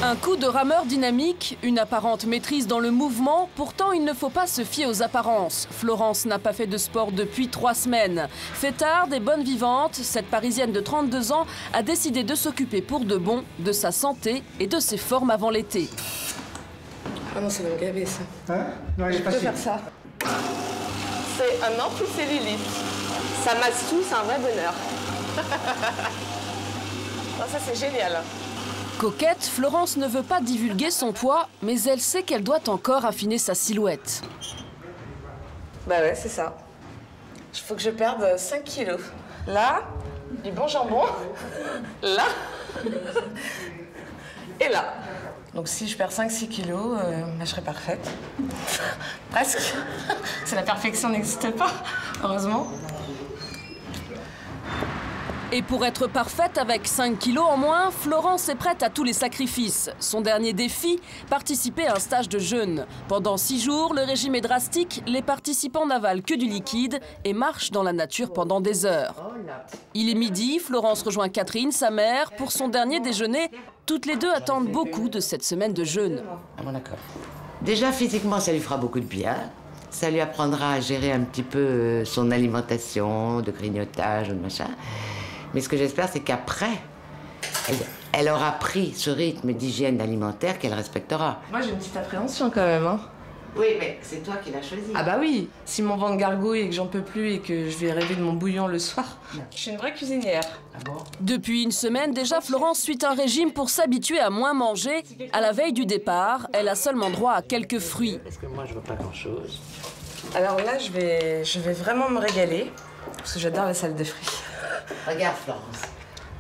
Un coup de rameur dynamique, une apparente maîtrise dans le mouvement, pourtant il ne faut pas se fier aux apparences. Florence n'a pas fait de sport depuis 3 semaines. Fêtarde et bonne vivante, cette Parisienne de 32 ans a décidé de s'occuper pour de bon de sa santé et de ses formes avant l'été. Ah non, ça va me gaver ça. Hein? Non, je peux faire ça. C'est un anti-cellulite. Ça masse tout, c'est un vrai bonheur. Non, ça c'est génial. Coquette, Florence ne veut pas divulguer son poids, mais elle sait qu'elle doit encore affiner sa silhouette. Bah ouais, c'est ça. Il faut que je perde 5 kilos. Là, du bon jambon. Là. Et là. Donc si je perds 5-6 kilos, je serai parfaite. Presque. C'est la perfection n'existe pas, heureusement. Et pour être parfaite avec 5 kilos en moins, Florence est prête à tous les sacrifices. Son dernier défi, participer à un stage de jeûne. Pendant 6 jours, le régime est drastique, les participants n'avalent que du liquide et marchent dans la nature pendant des heures. Il est midi, Florence rejoint Catherine, sa mère, pour son dernier déjeuner. Toutes les deux attendent beaucoup de cette semaine de jeûne. Ah bon, d'accord. Déjà, physiquement, ça lui fera beaucoup de bien. Ça lui apprendra à gérer un petit peu son alimentation, de grignotage, de machin. Mais ce que j'espère, c'est qu'après, elle aura pris ce rythme d'hygiène alimentaire qu'elle respectera. Moi, j'ai une petite appréhension quand même. Hein. Oui, mais c'est toi qui l'as choisi. Ah bah oui, si mon ventre gargouille et que j'en peux plus et que je vais rêver de mon bouillon le soir, je suis une vraie cuisinière. Ah bon? Depuis une semaine déjà, Florence suit un régime pour s'habituer à moins manger. À la veille du départ, elle a seulement droit à quelques fruits. Parce que moi, je veux pas grand-chose. Alors là, je vais vraiment me régaler, parce que j'adore la salade de fruits. Regarde, Florence.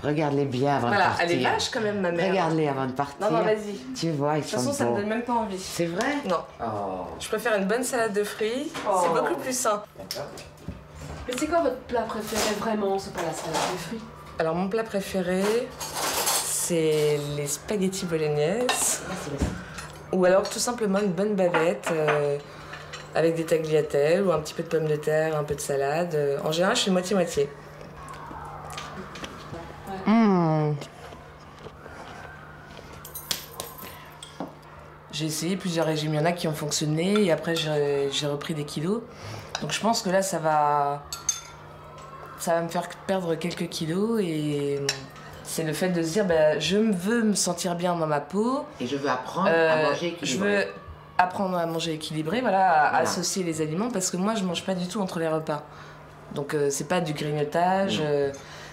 Regarde-les bien avant de partir. Elle est vache quand même, ma mère. Regarde-les avant de partir. Non, vas-y. Tu vois, ils sont beaux. De toute façon, ça me donne même pas envie. C'est vrai? Non. Oh. Je préfère une bonne salade de fruits. Oh. C'est beaucoup plus sain. D'accord. Mais c'est quoi votre plat préféré vraiment? C'est pas la salade de fruits? Alors, mon plat préféré, c'est les spaghettis bolognaises. Ou alors, tout simplement, une bonne bavette avec des tagliatelles ou un petit peu de pommes de terre, un peu de salade. En général, je fais moitié-moitié. J'ai essayé plusieurs régimes, il y en a qui ont fonctionné et après j'ai repris des kilos. Donc je pense que là ça va me faire perdre quelques kilos et c'est le fait de se dire je veux me sentir bien dans ma peau. Et je veux apprendre à manger équilibré. Je veux apprendre à manger équilibré, à associer les aliments parce que moi je mange pas du tout entre les repas. Donc c'est pas du grignotage.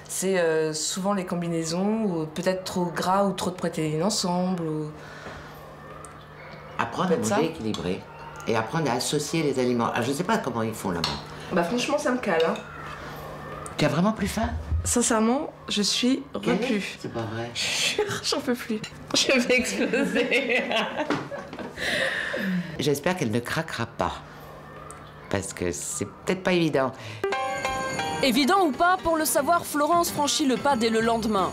C'est souvent les combinaisons, ou peut-être trop gras ou trop de protéines ensemble. Ou... Apprendre à manger équilibré et apprendre à associer les aliments. Alors, je ne sais pas comment ils font là-bas. Bah franchement, ça me cale. Hein. Tu as vraiment plus faim? Sincèrement, je suis repue. C'est pas vrai. J'en peux plus. Je vais exploser. J'espère qu'elle ne craquera pas. Parce que c'est peut-être pas évident. Évident ou pas, pour le savoir, Florence franchit le pas dès le lendemain.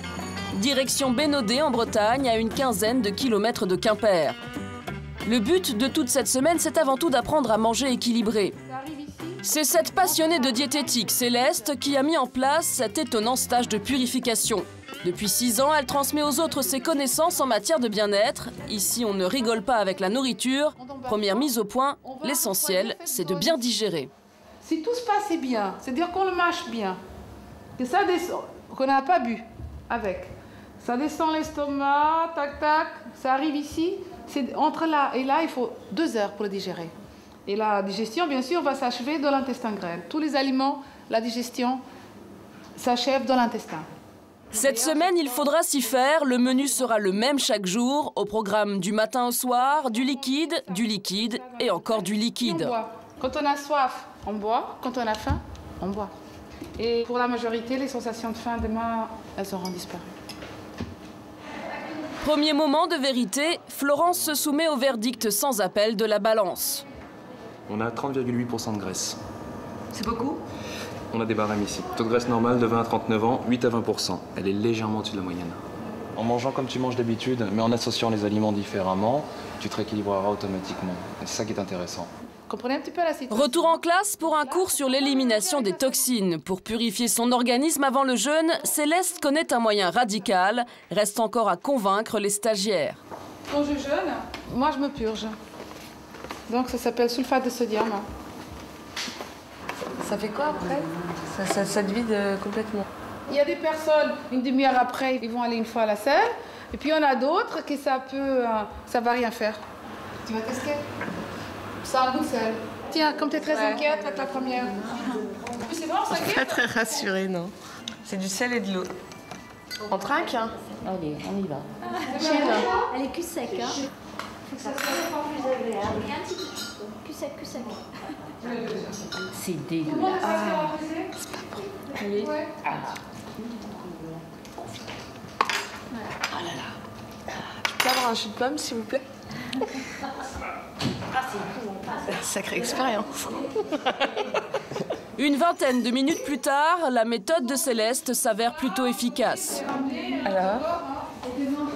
Direction Bénodet en Bretagne, à une quinzaine de kilomètres de Quimper. Le but de toute cette semaine, c'est avant tout d'apprendre à manger équilibré. C'est cette passionnée de diététique, Céleste, qui a mis en place cet étonnant stage de purification. Depuis 6 ans, elle transmet aux autres ses connaissances en matière de bien-être. Ici, on ne rigole pas avec la nourriture. Première mise au point, l'essentiel, c'est de bien digérer. Si tout se passe bien, c'est-à-dire qu'on le mâche bien, que ça descend, qu'on n'a pas bu avec, ça descend l'estomac, tac tac, ça arrive ici, c'est entre là et là, il faut 2 heures pour le digérer. Et la digestion, bien sûr, va s'achever dans l'intestin grêle. Tous les aliments, la digestion s'achève dans l'intestin. Cette semaine, il faudra s'y faire. Le menu sera le même chaque jour. Au programme du matin au soir, du liquide et encore du liquide. Quand on a soif, on boit. Quand on a faim, on boit. Et pour la majorité, les sensations de faim demain, elles auront disparu. Premier moment de vérité, Florence se soumet au verdict sans appel de la balance. On a 30,8% de graisse. C'est beaucoup? On a des barèmes ici. Taux de graisse normal de 20 à 39 ans, 8 à 20%. Elle est légèrement au-dessus de la moyenne. En mangeant comme tu manges d'habitude, mais en associant les aliments différemment, tu te rééquilibreras automatiquement. Et c'est ça qui est intéressant. Comprenez un petit peu la situation. Retour en classe pour un cours sur l'élimination des toxines. Pour purifier son organisme avant le jeûne, Céleste connaît un moyen radical. Reste encore à convaincre les stagiaires. Quand je jeûne, moi je me purge. Donc ça s'appelle sulfate de sodium. Ça fait quoi après? Ça te vide complètement. Il y a des personnes, une demi-heure après, ils vont aller une fois à la salle. Et puis il y en a d'autres qui ça va rien faire. Tu vas tester? Ça a un goût de sel. Tiens, comme tu es très inquiète, faites la première. C'est vraiment Je suis pas très rassurée, non. C'est du sel et de l'eau. On trinque, hein? Allez, on y va. Elle est cul sec, hein? Faut que ça soit plus agréable. Et un petit peu. Cul sec, cul sec. C'est dégueulasse. C'est pas bon. Oui. Ah. Oh là là. Je peux avoir un jus de pomme, s'il vous plaît? Sacrée expérience. Une vingtaine de minutes plus tard, la méthode de Céleste s'avère plutôt efficace. Alors,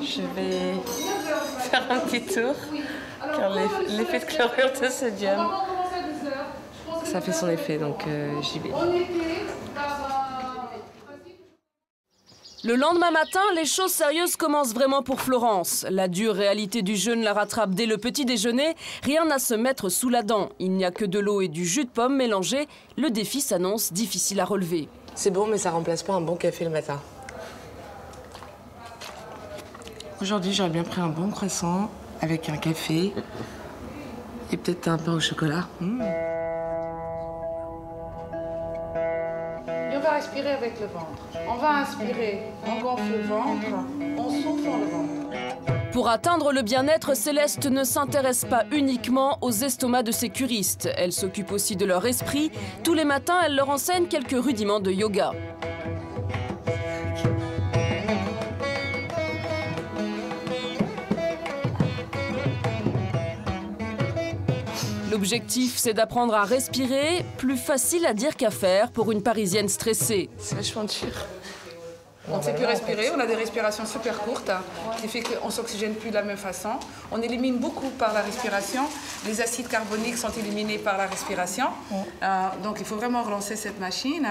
je vais faire un petit tour, car l'effet de chlorure de sodium, ça fait son effet, donc j'y vais. Le lendemain matin, les choses sérieuses commencent vraiment pour Florence. La dure réalité du jeûne la rattrape dès le petit déjeuner. Rien à se mettre sous la dent. Il n'y a que de l'eau et du jus de pomme mélangés. Le défi s'annonce difficile à relever. C'est bon, mais ça remplace pas un bon café le matin. Aujourd'hui, j'aurais bien pris un bon croissant avec un café et peut-être un pain au chocolat. Et on va respirer avec le ventre. On va inspirer, on gonfle le ventre, on souffle dans le ventre. Pour atteindre le bien-être, Céleste ne s'intéresse pas uniquement aux estomacs de ses curistes. Elle s'occupe aussi de leur esprit. Tous les matins, elle leur enseigne quelques rudiments de yoga. L'objectif, c'est d'apprendre à respirer, plus facile à dire qu'à faire pour une Parisienne stressée. C'est vachement dur. On ne sait plus respirer, on a des respirations super courtes, qui fait qu'on ne s'oxygène plus de la même façon. On élimine beaucoup par la respiration. Les acides carboniques sont éliminés par la respiration. Donc il faut vraiment relancer cette machine,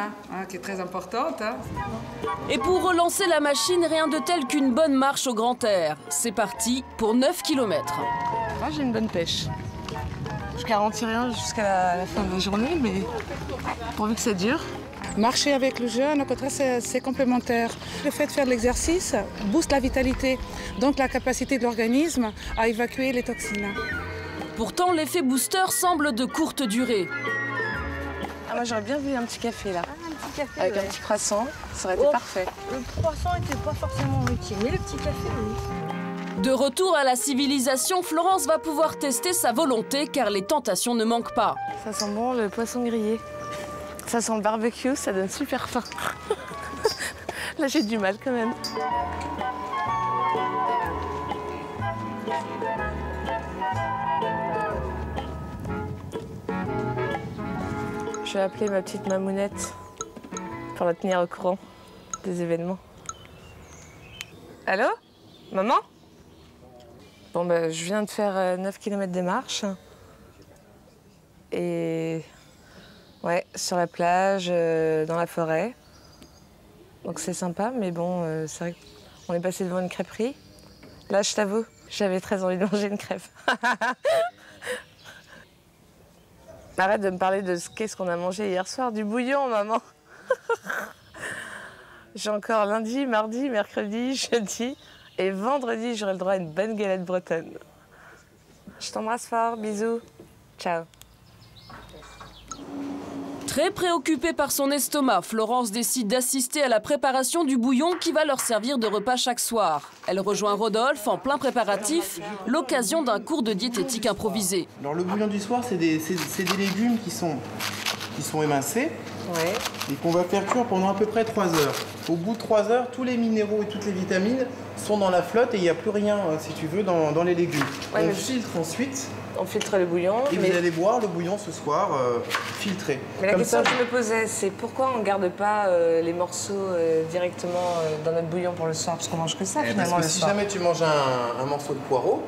qui est très importante. Et pour relancer la machine, rien de tel qu'une bonne marche au grand air. C'est parti pour 9 km. Moi, j'ai une bonne pêche. Je garantis rien jusqu'à la fin de la journée, mais pourvu que ça dure. Marcher avec le jeûne, au contraire, c'est complémentaire. Le fait de faire de l'exercice booste la vitalité, donc la capacité de l'organisme à évacuer les toxines. Pourtant, l'effet booster semble de courte durée. Ah, moi, j'aurais bien vu un petit café, là. Un petit café, avec un petit croissant, ça aurait été parfait. Le croissant n'était pas forcément utile, mais le petit café, oui. De retour à la civilisation, Florence va pouvoir tester sa volonté car les tentations ne manquent pas. Ça sent bon le poisson grillé. Ça sent le barbecue, ça donne super faim. Là, j'ai du mal quand même. Je vais appeler ma petite mamounette pour la tenir au courant des événements. Allô? Maman? Bon, bah, je viens de faire 9 km de marche. Et ouais, sur la plage, dans la forêt. Donc c'est sympa, mais bon, c'est vrai qu'on est passé devant une crêperie. Là, je t'avoue, j'avais très envie de manger une crêpe. Arrête de me parler de qu'est-ce qu'on a mangé hier soir, du bouillon, maman. J'ai encore lundi, mardi, mercredi, jeudi. Et vendredi, j'aurai le droit à une bonne galette bretonne. Je t'embrasse fort, bisous. Ciao. Très préoccupée par son estomac, Florence décide d'assister à la préparation du bouillon qui va leur servir de repas chaque soir. Elle rejoint Rodolphe en plein préparatif, l'occasion d'un cours de diététique improvisé. Alors le bouillon du soir, c'est des légumes qui sont émincés et qu'on va faire cuire pendant à peu près 3 heures. Au bout de 3 heures, tous les minéraux et toutes les vitamines sont dans la flotte et il n'y a plus rien, si tu veux, dans les légumes. Ouais, on filtre ensuite. On filtre le bouillon. Et vous allez boire le bouillon ce soir filtré. Mais la Comme question ça, que je me posais, c'est pourquoi on ne garde pas les morceaux directement dans notre bouillon pour le soir? Parce qu'on mange que ça finalement parce que le si soir. jamais tu manges un morceau de poireau,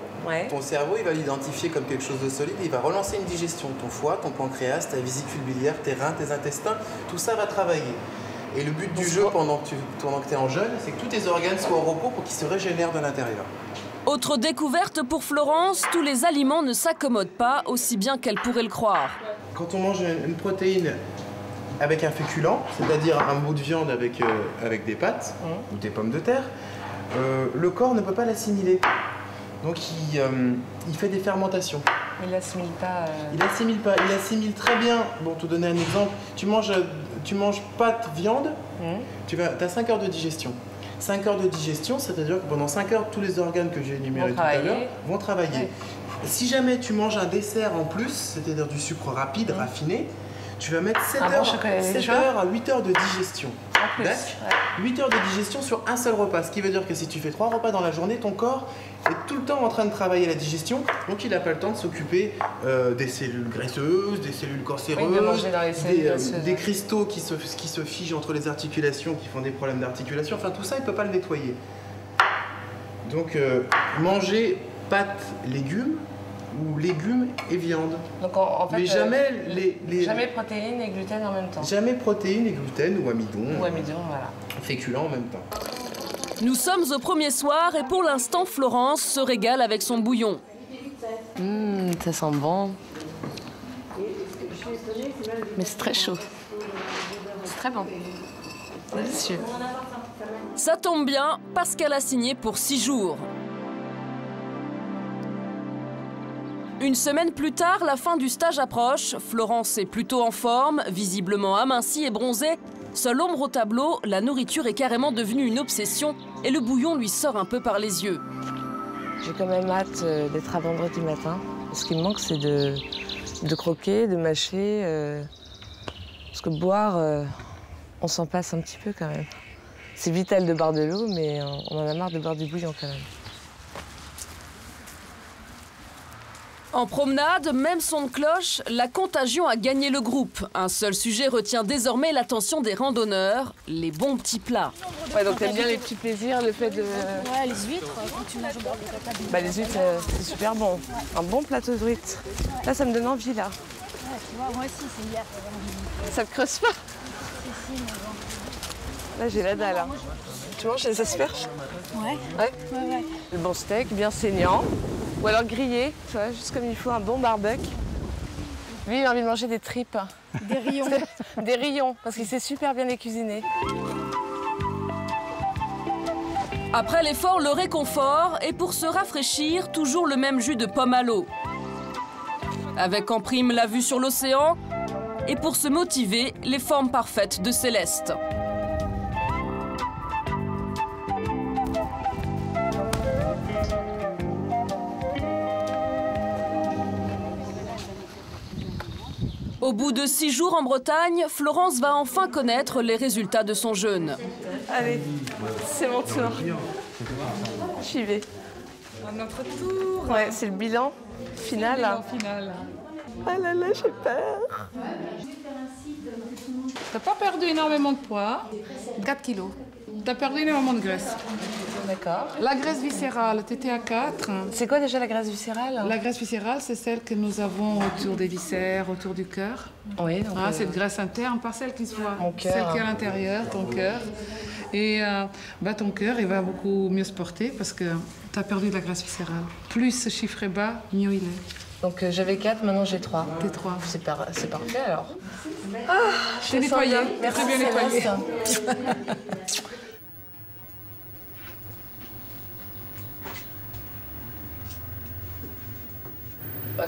ton cerveau il va l'identifier comme quelque chose de solide et il va relancer une digestion. Ton foie, ton pancréas, ta vésicule biliaire, tes reins, tes intestins, tout ça va travailler. Et le but du jeu pendant que tu es en jeûne, c'est que tous tes organes soient au repos pour qu'ils se régénèrent de l'intérieur. Autre découverte pour Florence, tous les aliments ne s'accommodent pas aussi bien qu'elle pourrait le croire. Quand on mange une protéine avec un féculent, c'est-à-dire un bout de viande avec des pâtes ou des pommes de terre, le corps ne peut pas l'assimiler. Donc il fait des fermentations. Il l'assimile pas. Il l'assimile pas. Il assimile très bien. Bon, te donner un exemple. Tu manges pâtes, viande, tu as 5 heures de digestion. 5 heures de digestion, c'est-à-dire que pendant 5 heures, tous les organes que j'ai énumérés tout à l'heure vont travailler. Ouais. Si jamais tu manges un dessert en plus, c'est-à-dire du sucre rapide, raffiné, tu vas mettre 7 heures à 8 heures de digestion. En plus, 8 heures de digestion sur un seul repas. Ce qui veut dire que si tu fais 3 repas dans la journée, ton corps est tout le temps en train de travailler la digestion. Donc il n'a pas le temps de s'occuper des cellules graisseuses, des cellules cancéreuses, des cristaux qui se figent entre les articulations, qui font des problèmes d'articulation. Enfin tout ça, il ne peut pas le nettoyer. Donc manger pâtes, légumes, ou légumes et viande. Donc en fait, mais jamais jamais protéines et gluten en même temps. Jamais protéines et gluten ou amidon. Ou amidon, voilà. Féculents en même temps. Nous sommes au premier soir et pour l'instant, Florence se régale avec son bouillon. Ça sent bon. Mais c'est très chaud. C'est très bon. Délicieux. Ça tombe bien, parce qu'elle a signé pour 6 jours. Une semaine plus tard, la fin du stage approche. Florence est plutôt en forme, visiblement amincie et bronzée. Seule ombre au tableau, la nourriture est carrément devenue une obsession et le bouillon lui sort un peu par les yeux. J'ai quand même hâte d'être à vendredi matin. Ce qui me manque, c'est de croquer, de mâcher. Parce que boire, on s'en passe un petit peu quand même. C'est vital de boire de l'eau, mais on en a marre de boire du bouillon quand même. En promenade, même son de cloche, la contagion a gagné le groupe. Un seul sujet retient désormais l'attention des randonneurs, les bons petits plats. Ouais, donc t'aimes bien les petits plaisirs, le fait de... Ouais, les huîtres, quand tu manges au bord de la table. Bah les huîtres, c'est super bon. Un bon plateau de huîtres. Là, ça me donne envie, là. Ouais, tu vois, moi aussi, c'est hier. Ça te creuse pas? Si, mais bon. Là, j'ai la dalle. Hein. Tu manges les asperges? Ouais. Ouais. Le bon steak, bien saignant. Ou alors grillé, tu vois, juste comme il faut, un bon barbecue. Lui, il a envie de manger des tripes. Des rayons. Des rayons, parce qu'il sait super bien les cuisiner. Après l'effort, le réconfort, et pour se rafraîchir, toujours le même jus de pomme à l'eau. Avec en prime la vue sur l'océan, et pour se motiver, les formes parfaites de Céleste. Au bout de 6 jours en Bretagne, Florence va enfin connaître les résultats de son jeûne. Allez, c'est mon tour. J'y vais. À notre tour. Ouais, c'est le bilan final. Ah là là, j'ai peur. T'as pas perdu énormément de poids. 4 kilos. T'as perdu énormément de graisse. D'accord. La graisse viscérale, t'étais à 4. C'est quoi déjà la graisse viscérale? La graisse viscérale, c'est celle que nous avons autour des viscères, autour du cœur. Oui, donc... Cette graisse interne, pas celle qui se voit. Mon cœur. Celle qui est à l'intérieur, ton cœur. Et ton cœur, il va beaucoup mieux se porter parce que t'as perdu de la graisse viscérale. Plus ce chiffre est bas, mieux il est. Donc j'avais 4, maintenant j'ai 3. T'es 3. C'est parfait alors. Ah, je t'ai nettoyé. Merci, bien nettoyé.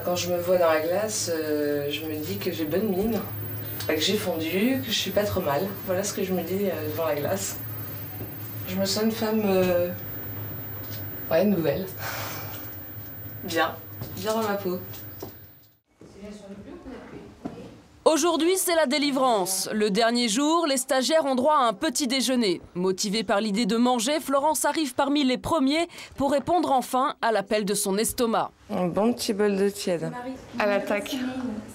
Quand je me vois dans la glace, je me dis que j'ai bonne mine, que j'ai fondu, que je suis pas trop mal. Voilà ce que je me dis devant la glace. Je me sens une femme nouvelle. Bien dans ma peau. Aujourd'hui, c'est la délivrance. Le dernier jour, les stagiaires ont droit à un petit déjeuner. Motivée par l'idée de manger, Florence arrive parmi les premiers pour répondre enfin à l'appel de son estomac. Un bon petit bol d'eau tiède. À l'attaque.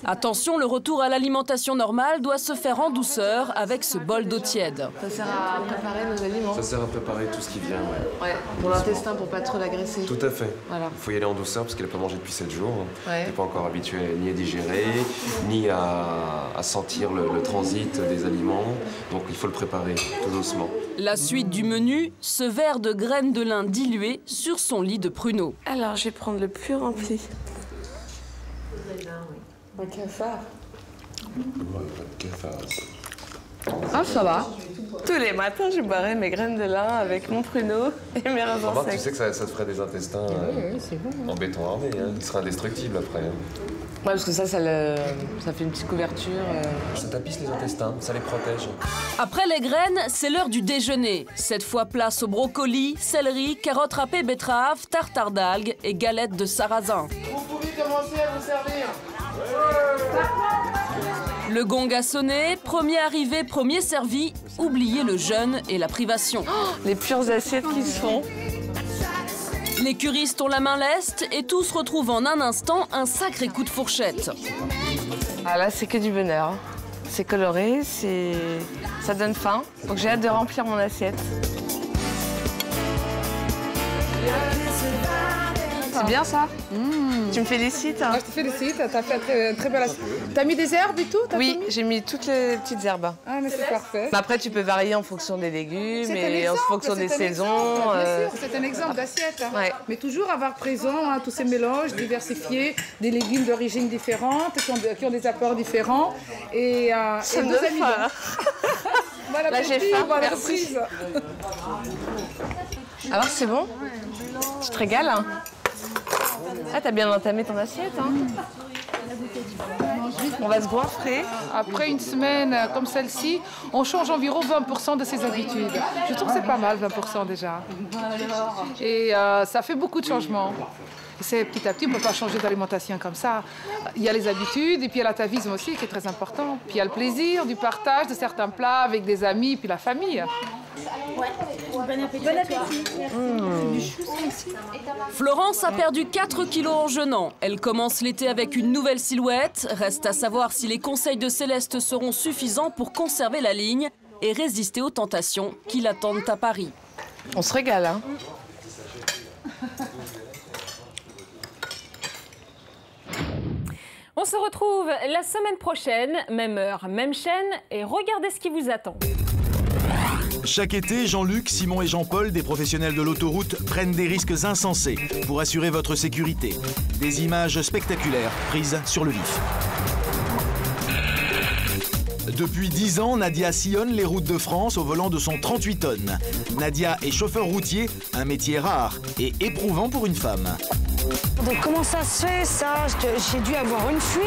Attention, le retour à l'alimentation normale doit se faire en douceur avec ce bol d'eau tiède. Ça sert à préparer nos aliments. Ça sert à préparer tout ce qui vient, Ouais, pour l'intestin, pour pas trop l'agresser. Tout à fait. Voilà. Il faut y aller en douceur parce qu'elle n'a pas mangé depuis 7 jours. Ouais. Elle n'est pas encore habituée ni à digérer, ni à sentir le transit des aliments. Donc il faut le préparer tout doucement. La suite du menu, ce verre de graines de lin diluées sur son lit de pruneaux. Alors, je vais prendre le plus rempli. Un cafard. Ah, ça va. Tous les matins, je boirais mes graines de lin avec mon pruneau et mes raisins secs. Tu sais que ça te ferait des intestins en béton armé. Hein. Ils seraient indestructibles après. Ouais, parce que ça fait une petite couverture. Ça tapisse les intestins, ça les protège. Après les graines, c'est l'heure du déjeuner. Cette fois, place au brocoli, céleri, carottes râpées, betteraves, tartare d'algues et galettes de sarrasin. Vous pouvez commencer à vous servir. Le gong a sonné, premier arrivé, premier servi. Oubliez le jeûne et la privation. Les pures assiettes qui se font. Les curistes ont la main leste et tous retrouvent en un instant un sacré coup de fourchette. Ah là, c'est que du bonheur. C'est coloré, ça donne faim. Donc j'ai hâte de remplir mon assiette. C'est bien ça. Tu me félictes. Je te félicite, t'as fait très belle assiette. T'as mis des herbes et tout? Oui, j'ai mis toutes les petites herbes. Ah, mais c'est parfait. Mais après, tu peux varier en fonction des légumes et en fonction des saisons. Bien sûr, c'est un exemple d'assiette. Ouais. Mais toujours avoir présent tous ces mélanges diversifiés, des légumes d'origine différente, qui ont des apports différents. Et ça et me nos donne amis. faim. Là, j'ai faim, merci. Alors, c'est bon? Tu te régales, hein? Ah, t'as bien entamé ton assiette, hein? On va se goinfrer. Après une semaine comme celle-ci, on change environ 20% de ses habitudes. Je trouve que c'est pas mal, 20% déjà. Et ça fait beaucoup de changements. C'est petit à petit, on ne peut pas changer d'alimentation comme ça. Il y a les habitudes et puis il y a l'atavisme aussi qui est très important. Puis il y a le plaisir du partage de certains plats avec des amis puis la famille. Ouais, bon appétit. Du chou, ça aussi. Florence a perdu 4 kilos en jeûnant. Elle commence l'été avec une nouvelle silhouette. Reste à savoir si les conseils de Céleste seront suffisants pour conserver la ligne et résister aux tentations qui l'attendent à Paris. On se régale, hein? On se retrouve la semaine prochaine, même heure, même chaîne, et regardez ce qui vous attend. Chaque été, Jean-Luc, Simon et Jean-Paul, des professionnels de l'autoroute, prennent des risques insensés pour assurer votre sécurité. Des images spectaculaires prises sur le vif. Depuis 10 ans, Nadia sillonne les routes de France au volant de son 38 tonnes. Nadia est chauffeur routier, un métier rare et éprouvant pour une femme. Donc comment ça se fait, ça? J'ai dû avoir une fuite.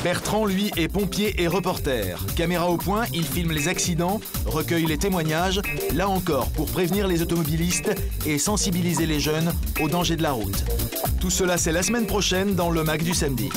Bertrand, lui, est pompier et reporter. Caméra au point, il filme les accidents, recueille les témoignages, là encore pour prévenir les automobilistes et sensibiliser les jeunes aux dangers de la route. Tout cela, c'est la semaine prochaine dans le MAC du samedi.